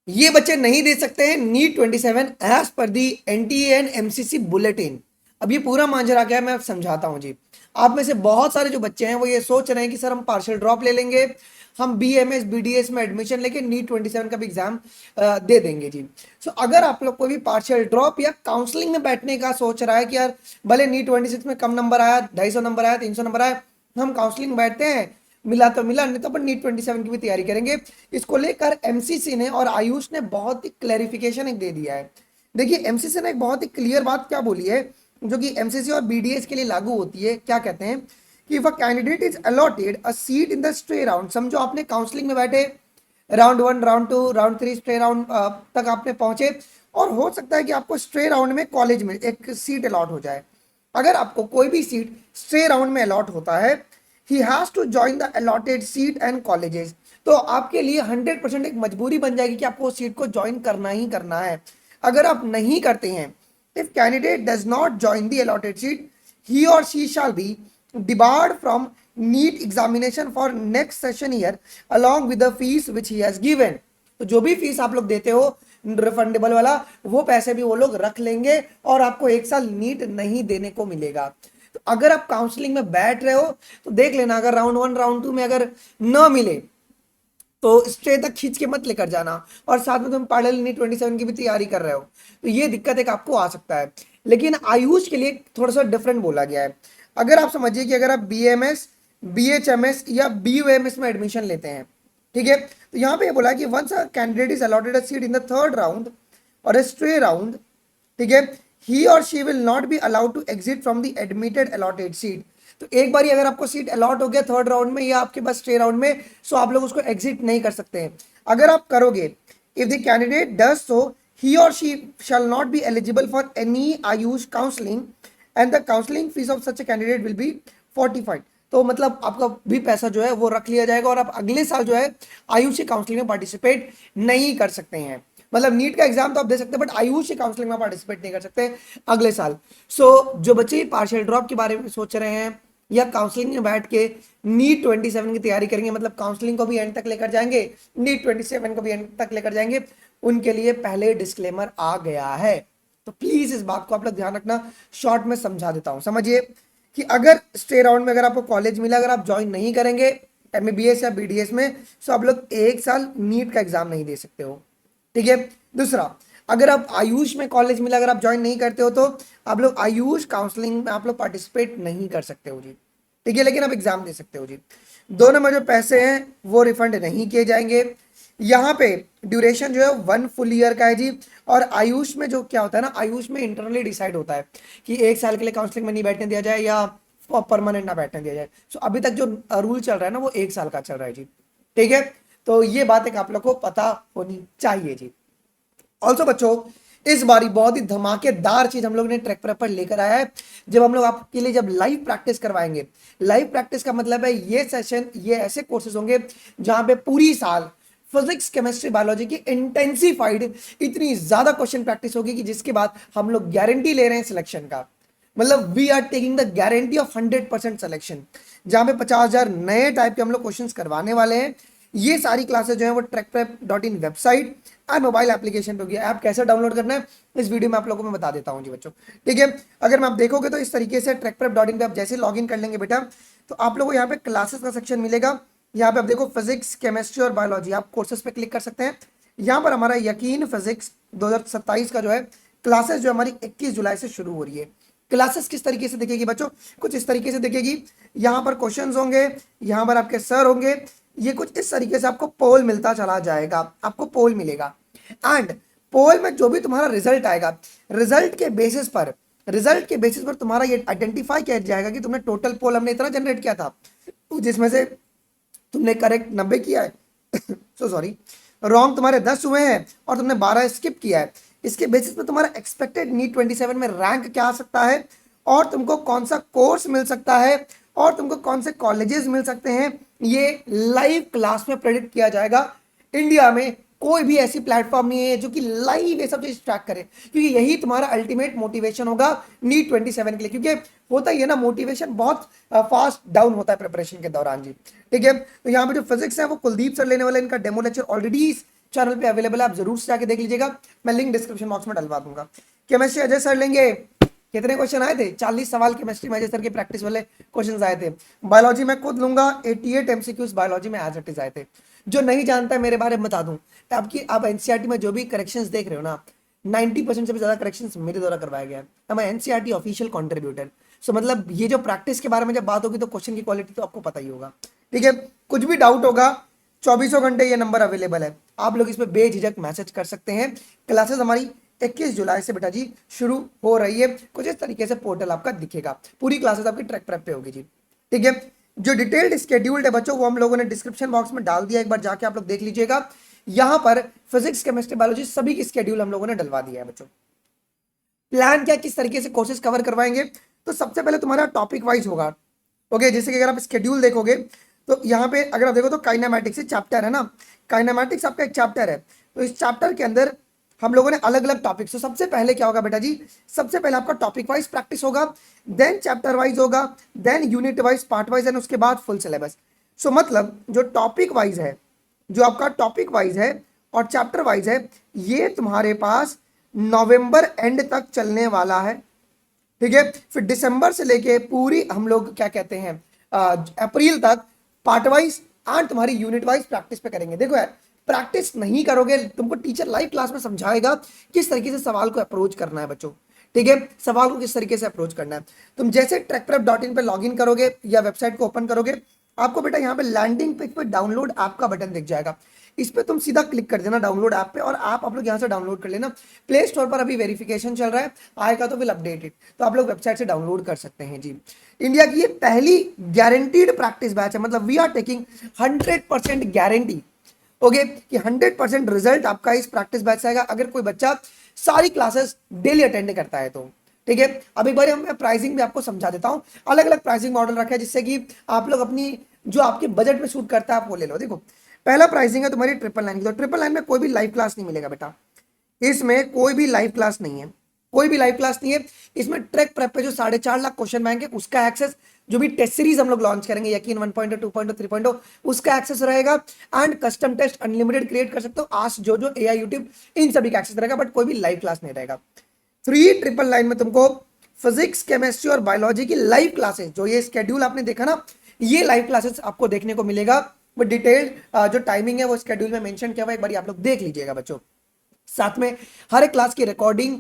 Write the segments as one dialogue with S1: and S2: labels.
S1: ये बच्चे नहीं दे सकते हैं NEET 27 as per the NTA and MCC bulletin. अब ये पूरा मांझरा क्या है मैं समझाता हूँ जी। आप में से बहुत सारे जो बच्चे हैं वो ये सोच रहे हैं कि सर हम पार्शियल ड्रॉप ले लेंगे, हम बीएमएस बीडीएस में एडमिशन लेके नीट 27 का भी एग्जाम दे देंगे जी। सो अगर आप लोग कोई भी पार्शियल ड्रॉप या काउंसलिंग में बैठने का सोच रहा है कि यार भले नीट 26 में कम नंबर आया, 250 नंबर आया, 300 नंबर आया, हम काउंसलिंग में बैठते हैं, मिला तो मिला, नहीं तो अपन नीट 27 की भी तैयारी करेंगे। इसको लेकर एमसीसी ने और आयुष ने बहुत ही क्लैरिफिकेशन एक दे दिया है। देखिए एमसीसी ने एक बहुत ही क्लियर बात क्या बोली है, जो कि एमसीसी और बीडीएस के लिए लागू होती है। क्या कहते हैं कि if a candidate is allotted a seat in the stray round, समझो आपने काउंसलिंग में बैठे, round 1, round 2, round 3, stray round तक आपने पहुंचे, और हो सकता है कि आपको स्ट्रे राउंड में कॉलेज में एक सीट अलॉट हो जाए। अगर आपको कोई भी सीट स्ट्रे राउंड में अलॉट होता है, he has to join the allotted seat and colleges, तो आपके लिए 100% एक मजबूरी बन जाएगी कि आपको उस सीट को ज्वाइन करना ही करना है। अगर आप नहीं करते हैं, if candidate does not join the allotted seat, he or she shall be debarred from NEET examination for next session year along with the fees which he has given। तो जो भी फीस आप लोग देते हो रिफंडेबल वाला, वो पैसे भी वो लोग रख लेंगे और आपको एक साल नीट नहीं देने को मिलेगा। तो अगर आप काउंसलिंग में बैठ रहे हो तो देख लेना, अगर राउंड 1 राउंड 2 में अगर न मिले तो स्ट्रे तक खींच के मत लेकर जाना, और साथ में तुम पैरेलल नीट 27 की भी तैयारी कर रहे हो तो ये दिक्कत एक आपको आ सकता है। लेकिन आयुष के लिए थोड़ा सा डिफरेंट बोला गया है। अगर आप समझिए कि अगर आप बीएमएस बीएचएमएस या बीयूएमएस में एडमिशन लेते हैं, ठीक है, तो यहाँ पे ये बोला है कि once a candidate is allotted a seat in the third round और ए स्ट्रे राउंड, ठीक है, ही और she will not be allowed to exit from the admitted allotted seat. तो एक बार अगर आपको सीट अलॉट हो गया थर्ड राउंड में या आपके पास स्टे राउंड में, सो आप लोग उसको एग्जिट नहीं कर सकते हैं। अगर आप करोगे, if the candidate does so, he और she shall not be eligible for any AYUSH counselling and the counselling fees of such a candidate will be 45। तो मतलब आपका भी पैसा जो है वो रख लिया जाएगा और आप अगले साल जो है आयुषी काउंसलिंग में पार्टिसिपेट नहीं कर सकते हैं। मतलब नीट का एग्जाम तो आप दे सकते हैं बट आयुषी काउंसलिंग में पार्टिसिपेट नहीं कर सकते अगले साल। जो बच्चे पार्शियल ड्रॉप के बारे में सोच रहे हैं या काउंसलिंग में बैठ के नीट 27 की तैयारी करेंगे, मतलब काउंसलिंग को भी एंड तक लेकर जाएंगे, नीट 27 को भी एंड तक लेकर जाएंगे, उनके लिए पहले डिस्क्लेमर आ गया है। तो प्लीज इस बात को आप लोग ध्यान रखना। शॉर्ट में समझा देता हूं, समझिए कि अगर स्टे राउंड में अगर आपको कॉलेज मिला, अगर आप ज्वाइन नहीं करेंगे एमबीबीएस या बीडीएस में, तो आप लोग एक साल नीट का एग्जाम नहीं दे सकते हो, ठीक है। दूसरा, अगर आप आयुष में कॉलेज मिला, अगर आप ज्वाइन नहीं करते हो तो आप लोग आयुष काउंसलिंग में आप लोग पार्टिसिपेट नहीं कर सकते हो जी, ठीक है, लेकिन आप एग्जाम दे सकते हो जी। दोनों में जो पैसे हैं वो रिफंड नहीं किए जाएंगे। यहाँ पे ड्यूरेशन जो है 1 फुल ईयर का है जी। और आयुष में जो क्या होता है ना, आयुष में इंटरनली डिसाइड होता है कि एक साल के लिए काउंसलिंग में नहीं बैठने दिया जाए या परमानेंट ना बैठने दिया जाए। सो अभी तक जो रूल चल रहा है ना वो एक साल का चल रहा है जी, ठीक है। तो ये बात एक आप लोग को पता होनी चाहिए जी। ऑल्सो बच्चों, इस बारी बहुत ही धमाकेदार चीज हम लोग ने ट्रैक पर लेकर आया है। जब हम लोग आपके लिए जब लाइव प्रैक्टिस करवाएंगे, लाइव प्रैक्टिस का मतलब है ये सेशन, ये ऐसे कोर्सेज होंगे जहां पे पूरी साल फिजिक्स केमिस्ट्री बायोलॉजी की इंटेंसिफाइड इतनी ज्यादा क्वेश्चन प्रैक्टिस होगी कि जिसके बाद हम लोग गारंटी ले रहे हैं सिलेक्शन का। मतलब we are taking the guarantee of 100% selection, जहां पे 50,000 नए टाइप के हम लोग क्वेश्चंस करवाने वाले हैं। ये सारी क्लासेस जो है वो ट्रैकप्रेप.इन वेबसाइट और मोबाइल एप्लीकेशन पे होगी। ऐप कैसे डाउनलोड करना है इस वीडियो में आप लोगों को मैं बता देता हूँ जी बच्चों, ठीक है। अगर मैं आप देखोगे तो इस तरीके से ट्रैकप्रेप.इन पे आप जैसे लॉग इन कर लेंगे बेटा, तो आप लोगों को यहाँ पे क्लासेस का सेक्शन मिलेगा। यहाँ पे आप देखो फिजिक्स केमिस्ट्री और बायोलॉजी, आप कोर्सेज पे क्लिक कर सकते हैं। यहाँ पर हमारा यकीन फिजिक्स 2027 का जो है क्लासेस जो हमारी 21 जुलाई से शुरू हो रही है। क्लासेस किस तरीके से दिखेगी बच्चों, कुछ इस तरीके से दिखेगी। यहाँ पर क्वेश्चंस होंगे, यहाँ पर आपके सर होंगे, ये कुछ इस तरीके से आपको पोल मिलता चला जाएगा, आपको पोल मिलेगा। एंड पोल में जो भी तुम्हारा रिजल्ट आएगा, रिजल्ट के बेसिस पर तुम्हारा ये आइडेंटिफाई किया जाएगा कि तुमने टोटल पोल हमने इतना जनरेट किया था, जिसमें से तुमने करेक्ट 90 किया है सो सॉरी, रॉन्ग तुम्हारे 10 हुए हैं और तुमने 12 स्किप किया है। इसके बेसिस पे तुम्हारा एक्सपेक्टेड नीट 27 में रैंक क्या आ सकता है, और तुमको कौन सा कोर्स मिल सकता है, और तुमको कौन से कॉलेजेस मिल सकते हैं, ये लाइव क्लास में प्रेडिक्ट किया जाएगा। इंडिया में कोई भी ऐसी प्लेटफॉर्म नहीं है जो कि लाइव ये सब चीज ट्रैक करे, क्योंकि यही तुम्हारा अल्टीमेट मोटिवेशन होगा नीट 27 के लिए। क्योंकि होता ही है ना, मोटिवेशन बहुत फास्ट डाउन होता है प्रिपरेशन के दौरान जी, ठीक है। तो यहाँ पे जो फिजिक्स है वो कुलदीप सर लेने वाले, इनका डेमो लेक्चर ऑलरेडी चैनल पे अवेलेबल है, आप जरूर से जाके देख लीजिएगा, मैं लिंक डिस्क्रिप्शन बॉक्स में डलवा दूंगा। केमिस्ट्री अजय सर लेंगे, कितने क्वेश्चन आए थे? 40 सवाल केमिस्ट्री में अजय सर के प्रैक्टिस वाले क्वेश्चन आए थे। बायोलॉजी में खुद लूंगा, 88 एमसीक्यूज बायोलॉजी में एज इट इज आए थे। जो नहीं जानता है मेरे बारे में बता दूं, आपकी आप एनसीईआरटी में जो भी करेक्शंस देख रहे हो ना, 90% से भी ज्यादा करेक्शंस मेरे द्वारा करवाया गया है। मैं एनसीईआरटी ऑफिशियल कंट्रीब्यूटर। सो मतलब ये जो प्रैक्टिस के बारे में जब बात होगी तो क्वेश्चन की क्वालिटी तो आपको पता ही होगा। ठीक है, कुछ भी डाउट होगा 24 घंटे ये नंबर अवेलेबल है, आप लोग इस पे बेझिझक मैसेज कर सकते हैं। क्लासेस हमारी 21 जुलाई से बेटा जी शुरू हो रही है। कुछ इस तरीके से पोर्टल आपका दिखेगा, पूरी क्लासेस आपकी ट्रैक प्रेप पे होगी जी। ठीक है, जो डिटेल्ड स्केड्यूल्ड है बच्चों वो हम लोगों ने डिस्क्रिप्शन बॉक्स में डाल दिया, एक बार जाके आप लोग देख लीजिएगा। यहां पर फिजिक्स केमिस्ट्री बायोलॉजी सभी की स्केड्यूल हम लोगों ने डलवा दिया है बच्चों। प्लान क्या, किस तरीके से कोर्सेज कवर करवाएंगे, तो सबसे पहले तुम्हारा टॉपिक वाइज होगा। ओके, जैसे कि अगर आप स्केड्यूल देखोगे तो यहाँ पे अगर आप देखो तो काइनेमैटिक्स चैप्टर है ना, काइनेमैटिक्स आपका एक चैप्टर है, तो इस चैप्टर के अंदर हम लोगों ने अलग अलग टॉपिक्स। तो सबसे पहले क्या होगा बेटा जी, सबसे पहले आपका टॉपिक वाइज प्रैक्टिस होगा, देन चैप्टर वाइज होगा, then unit wise, part wise, and उसके बाद फुल सिलेबस। सो मतलब जो टॉपिक वाइज है, जो आपका टॉपिक वाइज है और चैप्टर वाइज है, ये तुम्हारे पास नवंबर एंड तक चलने वाला है। ठीक है, फिर दिसंबर से लेके पूरी हम लोग क्या कहते हैं अप्रैल तक पार्ट वाइज एंड तुम्हारी यूनिट वाइज प्रैक्टिस पे करेंगे। देखो यार, प्रैक्टिस नहीं करोगे, तुमको टीचर लाइव क्लास में समझाएगा किस तरीके से सवाल को अप्रोच करना है बच्चों। ठीक है, सवाल को किस तरीके से अप्रोच करना है। तुम जैसे ट्रैकप्रेप.in पे लॉगिन करोगे या वेबसाइट को ओपन करोगे, आपको बेटा यहाँ पे लैंडिंग पेज पे डाउनलोड ऐप का बटन दिख जाएगा, इस पे तुम सीधा क्लिक कर देना डाउनलोड ऐप पे, और आप लोग यहाँ से डाउनलोड कर लेना। प्ले स्टोर पर अभी वेरिफिकेशन चल रहा है, आएगा तो विल अपडेट इट, तो आप लोग वेबसाइट से डाउनलोड कर सकते हैं जी। इंडिया की ये पहली गारंटीड प्रैक्टिस बैच है, मतलब we are taking 100% guarantee, okay, कि 100% रिजल्ट आपका इस प्रैक्टिस बैच से आएगा अगर कोई बच्चा सारी क्लासेस डेली अटेंड करता है तो। ठीक है, अब एक बार मैं प्राइसिंग भी आपको समझा देता हूँ। अलग अलग प्राइसिंग मॉडल रखा है जिससे कि आप लोग अपनी जो आपके बजट में सूट करता है आप वो ले लो। देखो, पहला प्राइसिंग है तुम्हारी 999 की, तो 999 में कोई भी लाइव क्लास नहीं मिलेगा बेटा, इसमें कोई भी लाइव क्लास नहीं है, कोई भी लाइव क्लास नहीं है। इसमें ट्रैक प्रेप पे जो 4.5 लाख क्वेश्चन बैंक है उसका एक्सेस, जो भी टेस्ट सीरीज हम लोग लॉन्च करेंगे यकीन 1.0, 2.0, 3.0, उसका एक्सेस रहेगा, and custom test unlimited create कर सकते हो, आज जो एआई यूट्यूब इन सभी का एक्सेस रहेगा, बट कोई भी लाइव क्लास नहीं रहेगा। 3999 में तुमको फिजिक्स केमिस्ट्री और बायोलॉजी की लाइव क्लासेस, जो ये स्केड्यूल आपने देखा ना, ये लाइव क्लासेस आपको देखने को मिलेगा। वो डिटेल्ड जो टाइमिंग है वो स्केड्यूल में मेंशन किया हुआ है, एक बार आप लोग देख लीजिएगा बच्चों। साथ में हर एक क्लास की रिकॉर्डिंग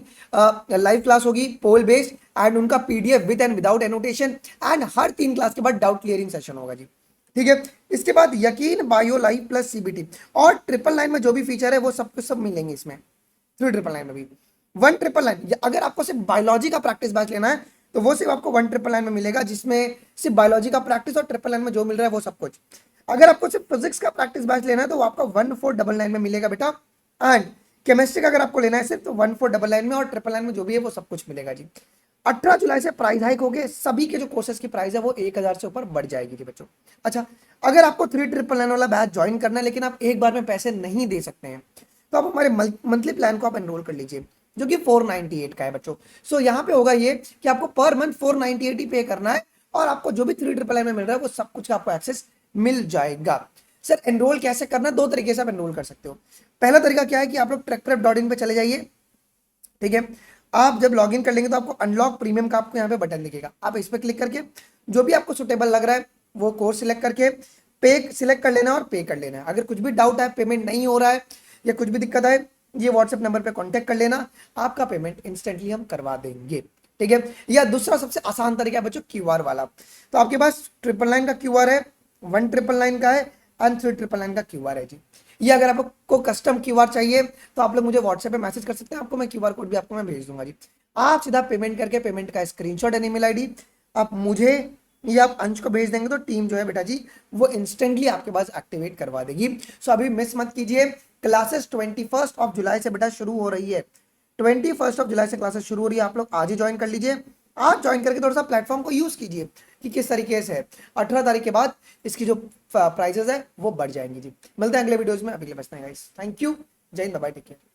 S1: लाइव क्लास होगी, पोल बेस्ड, एंड उनका PDF with and without annotation, and her 3 class के बाद डाउट क्लियरिंग सेशन होगा जी। ठीक है, इसके बाद यकीन बायो लाइव प्लस सीबीटी, और 999 में जो भी फीचर है वो सब कुछ सब मिलेंगे इसमें। 3999 में भी 1999, अगर आपको सिर्फ बायोलॉजी का प्रैक्टिस बैच लेना है तो वो सिर्फ आपको 1999 में मिलेगा, जिसमें सिर्फ बायोलॉजी का प्रैक्टिस, और 999 में जो मिल रहा है वो सब कुछ। अगर आपको सिर्फ फिजिक्स का प्रैक्टिस बैच लेना है तो वो आपका 1499 में मिलेगा बेटा, एंड केमिस्ट्री का अगर आपको लेना है सिर्फ तो 1499 में, और 999 में जो भी है वो सब कुछ मिलेगा जी। 18 जुलाई से प्राइस हाइक हो गए, सभी के जो कोर्सेज की प्राइस है वो 1000 से ऊपर बढ़ जाएगी जी बच्चों। अच्छा, अगर आपको 3999 वाला बैच ज्वाइन करना है लेकिन आप एक बार में पैसे नहीं दे सकते हैं, तो आप हमारे मंथली प्लान को आप एनरोल कर लीजिए, जो कि 498 का है बच्चों। सो यहाँ पे होगा ये कि आपको पर मंथ 498 ही पे करना है, और आपको जो भी 3999 में मिल रहा है वो सब कुछ का आपको एक्सेस मिल जाएगा। सर एनरोल कैसे करना है? 2 तरीके से आप एनरोल कर सकते हो। पहला तरीका क्या है कि आप लोग ट्रैकप्रेप.in पे चले जाइए। ठीक है, आप जब लॉगिन कर लेंगे तो आपको अनलॉक प्रीमियम का आपको यहाँ पे बटन दिखेगा, आप इस पर क्लिक करके जो भी आपको सुटेबल लग रहा है वो कोर्स सिलेक्ट करके पे सिलेक्ट कर लेना और पे कर लेना है। अगर कुछ भी डाउट है, पेमेंट नहीं हो रहा है या कुछ भी दिक्कत है, ये व्हाट्सएप नंबर पे कांटेक्ट कर लेना, आपका पेमेंट इंस्टेंटली हम करवा देंगे। ठीक है, या दूसरा सबसे आसान तरीका है बच्चों क्यूआर वाला। तो आपके पास 999 का क्यूआर है, 1999 का है, एंड 3999 का क्यूआर है जी। ये अगर आपको कस्टम क्यूआर चाहिए तो आप लोग मुझे व्हाट्सएप पे मैसेज कर सकते हैं, आपको मैं क्यूआर कोड भी आपको मैं भेज दूंगा जी। आप सीधा पेमेंट करके पेमेंट का स्क्रीनशॉट एंड ईमेल आईडी आप मुझे या आप अंश को भेज देंगे तो टीम जो है बेटा जी वो इंस्टेंटली आपके पास एक्टिवेट करवा देगी। सो अभी मिस मत कीजिए, क्लासेस 21 जुलाई से बेटा शुरू हो रही है। 21 जुलाई से क्लासेस शुरू हो रही है, आप लोग आज ही ज्वाइन कर लीजिए। आज ज्वाइन करके थोड़ा सा प्लेटफॉर्म को यूज कीजिए कि किस तरीके से है। 18 तारीख के बाद इसकी जो प्राइजेस है वो बढ़ जाएंगी जी। मिलते हैं अगले वीडियोस में, अभी के लिए बस इतना ही गाइस। थैंक यू, जय हिंद, बाय, टेक केयर।